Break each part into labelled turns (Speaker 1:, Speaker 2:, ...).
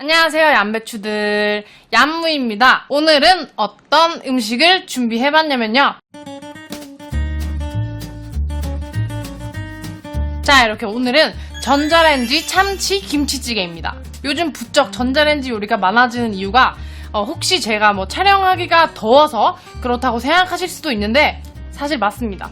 Speaker 1: 안녕하세요, 얌배추들. 얌무입니다. 오늘은 어떤 음식을 준비해봤냐면요. 자, 이렇게 오늘은 전자레인지 참치 김치찌개입니다. 요즘 부쩍 전자레인지 요리가 많아지는 이유가 혹시 제가 촬영하기가 더워서 그렇다고 생각하실 수도 있는데 사실 맞습니다.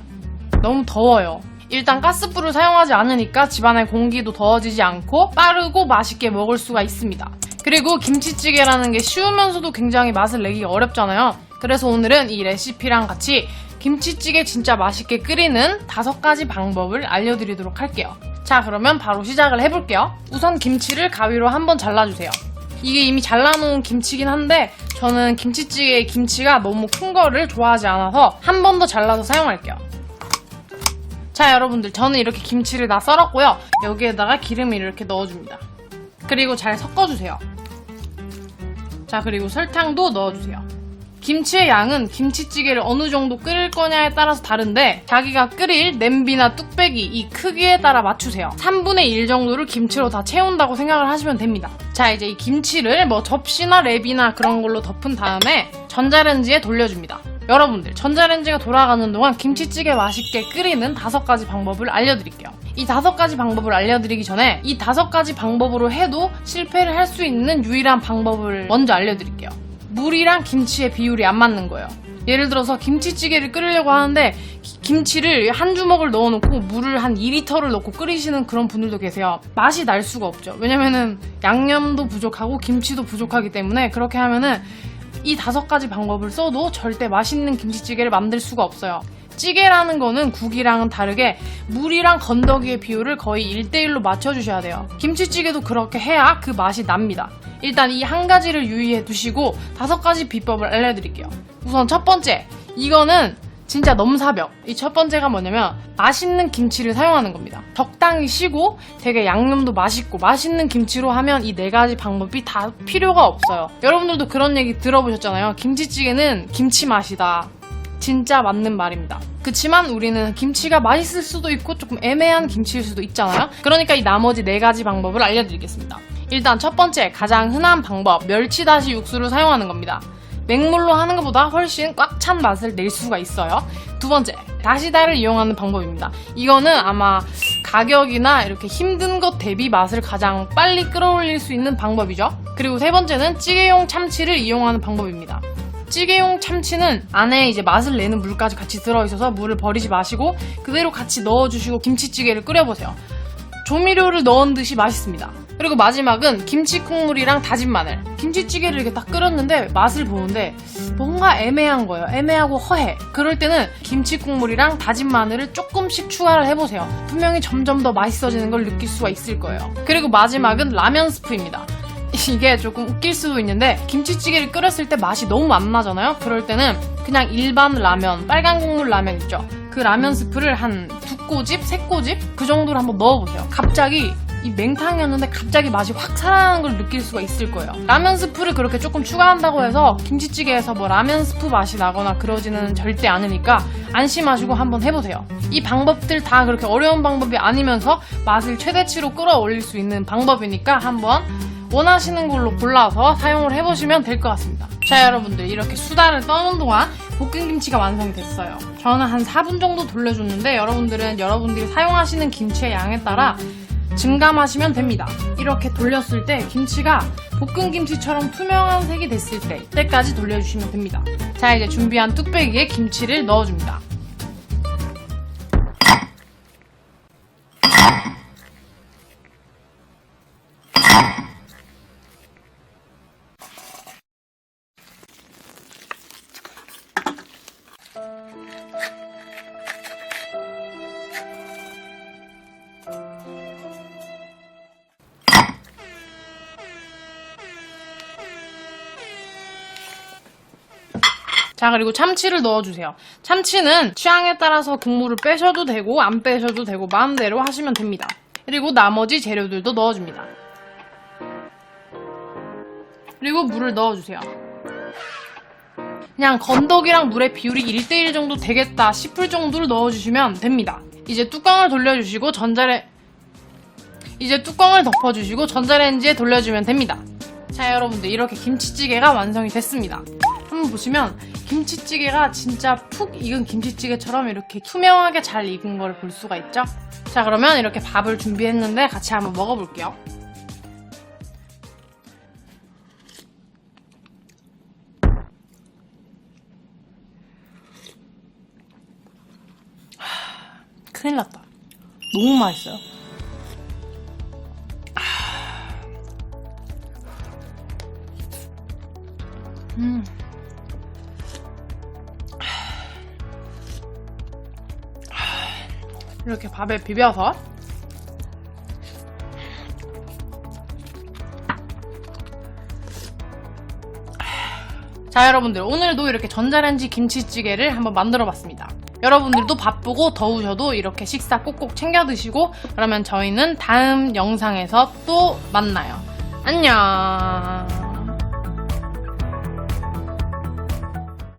Speaker 1: 너무 더워요. 일단 가스불을 사용하지 않으니까 집안의 공기도 더워지지 않고 빠르고 맛있게 먹을 수가 있습니다. 그리고 김치찌개라는 게 쉬우면서도 굉장히 맛을 내기 어렵잖아요. 그래서 오늘은 이 레시피랑 같이 김치찌개 진짜 맛있게 끓이는 5가지 방법을 알려드리도록 할게요. 자, 그러면 바로 시작을 해볼게요. 우선 김치를 가위로 한번 잘라주세요. 이게 이미 잘라놓은 김치긴 한데 저는 김치찌개의 김치가 너무 큰 거를 좋아하지 않아서 한 번 더 잘라서 사용할게요. 자, 여러분들, 저는 이렇게 김치를 다 썰었고요. 여기에다가 기름을 이렇게 넣어줍니다. 그리고 잘 섞어주세요. 자, 그리고 설탕도 넣어주세요. 김치의 양은 김치찌개를 어느 정도 끓일 거냐에 따라서 다른데 자기가 끓일 냄비나 뚝배기 이 크기에 따라 맞추세요. 3분의 1 정도를 김치로 다 채운다고 생각을 하시면 됩니다. 자, 이제 이 김치를 접시나 랩이나 그런 걸로 덮은 다음에 전자레인지에 돌려줍니다. 여러분들, 전자레인지가 돌아가는 동안 김치찌개 맛있게 끓이는 5가지 방법을 알려드릴게요. 이 5가지 방법을 알려드리기 전에 이 5가지 방법으로 해도 실패를 할 수 있는 유일한 방법을 먼저 알려드릴게요. 물이랑 김치의 비율이 안 맞는 거예요. 예를 들어서 김치찌개를 끓이려고 하는데 김치를 한 주먹을 넣어놓고 물을 한 2리터를 넣고 끓이시는 그런 분들도 계세요. 맛이 날 수가 없죠. 왜냐면은 양념도 부족하고 김치도 부족하기 때문에 그렇게 하면은 이 5가지 방법을 써도 절대 맛있는 김치찌개를 만들 수가 없어요. 찌개라는 거는 국이랑은 다르게 물이랑 건더기의 비율을 거의 1대1로 맞춰주셔야 돼요. 김치찌개도 그렇게 해야 그 맛이 납니다. 일단 이 한 가지를 유의해 두시고 5가지 비법을 알려드릴게요. 우선 첫 번째, 이거는 진짜 넘사벽. 이 첫 번째가 뭐냐면 맛있는 김치를 사용하는 겁니다. 적당히 쉬고 되게 양념도 맛있고 맛있는 김치로 하면 이 4가지 방법이 다 필요가 없어요. 여러분들도 그런 얘기 들어보셨잖아요. 김치찌개는 김치 맛이다. 진짜 맞는 말입니다. 그치만 우리는 김치가 맛있을 수도 있고 조금 애매한 김치일 수도 있잖아요. 그러니까 이 나머지 4가지 방법을 알려드리겠습니다. 일단 첫 번째, 가장 흔한 방법, 멸치다시 육수를 사용하는 겁니다. 맹물로 하는 것보다 훨씬 꽉 찬 맛을 낼 수가 있어요. 두 번째, 다시다를 이용하는 방법입니다. 이거는 아마 가격이나 이렇게 힘든 것 대비 맛을 가장 빨리 끌어올릴 수 있는 방법이죠. 그리고 세 번째는 찌개용 참치를 이용하는 방법입니다. 찌개용 참치는 안에 이제 맛을 내는 물까지 같이 들어있어서 물을 버리지 마시고 그대로 같이 넣어주시고 김치찌개를 끓여보세요. 조미료를 넣은 듯이 맛있습니다. 그리고 마지막은 김치 콩물이랑 다진 마늘. 김치찌개를 이렇게 딱 끓였는데 맛을 보는데 뭔가 애매한 거예요. 애매하고 허해. 그럴 때는 김치 콩물이랑 다진 마늘을 조금씩 추가를 해보세요. 분명히 점점 더 맛있어지는 걸 느낄 수가 있을 거예요. 그리고 마지막은 라면 스프입니다. 이게 조금 웃길 수도 있는데 김치찌개를 끓였을 때 맛이 너무 안 나잖아요. 그럴 때는 그냥 일반 라면, 빨간 국물 라면 있죠. 그 라면 스프를 한 2꼬집, 3꼬집 그 정도로 한번 넣어보세요. 갑자기 이 맹탕이었는데 갑자기 맛이 확 살아나는 걸 느낄 수가 있을 거예요. 라면 스프를 그렇게 조금 추가한다고 해서 김치찌개에서 라면 스프 맛이 나거나 그러지는 절대 않으니까 안심하시고 한번 해보세요. 이 방법들 다 그렇게 어려운 방법이 아니면서 맛을 최대치로 끌어올릴 수 있는 방법이니까 한번 원하시는 걸로 골라서 사용을 해보시면 될 것 같습니다. 자, 여러분들, 이렇게 수다를 떠는 동안 볶음김치가 완성이 됐어요. 저는 한 4분 정도 돌려줬는데 여러분들은 여러분들이 사용하시는 김치의 양에 따라 증감하시면 됩니다. 이렇게 돌렸을 때 김치가 볶음김치처럼 투명한 색이 됐을 때까지 돌려주시면 됩니다. 자, 이제 준비한 뚝배기에 김치를 넣어줍니다. 자, 그리고 참치를 넣어주세요. 참치는 취향에 따라서 국물을 빼셔도 되고 안 빼셔도 되고 마음대로 하시면 됩니다. 그리고 나머지 재료들도 넣어줍니다. 그리고 물을 넣어주세요. 그냥 건더기랑 물의 비율이 1대1 정도 되겠다 싶을 정도를 넣어주시면 됩니다. 이제 뚜껑을 돌려주시고 뚜껑을 덮어주시고 전자레인지에 돌려주면 됩니다. 자, 여러분들 이렇게 김치찌개가 완성이 됐습니다. 한번 보시면 김치찌개가 진짜 푹 익은 김치찌개처럼 이렇게 투명하게 잘 익은 걸 볼 수가 있죠. 자, 그러면 이렇게 밥을 준비했는데 같이 한번 먹어볼게요. 큰일 났다. 너무 맛있어요. 이렇게 밥에 비벼서 자, 여러분들 오늘도 이렇게 전자레인지 김치찌개를 한번 만들어 봤습니다. 여러분들도 바쁘고 더우셔도 이렇게 식사 꼭꼭 챙겨 드시고, 그러면 저희는 다음 영상에서 또 만나요. 안녕.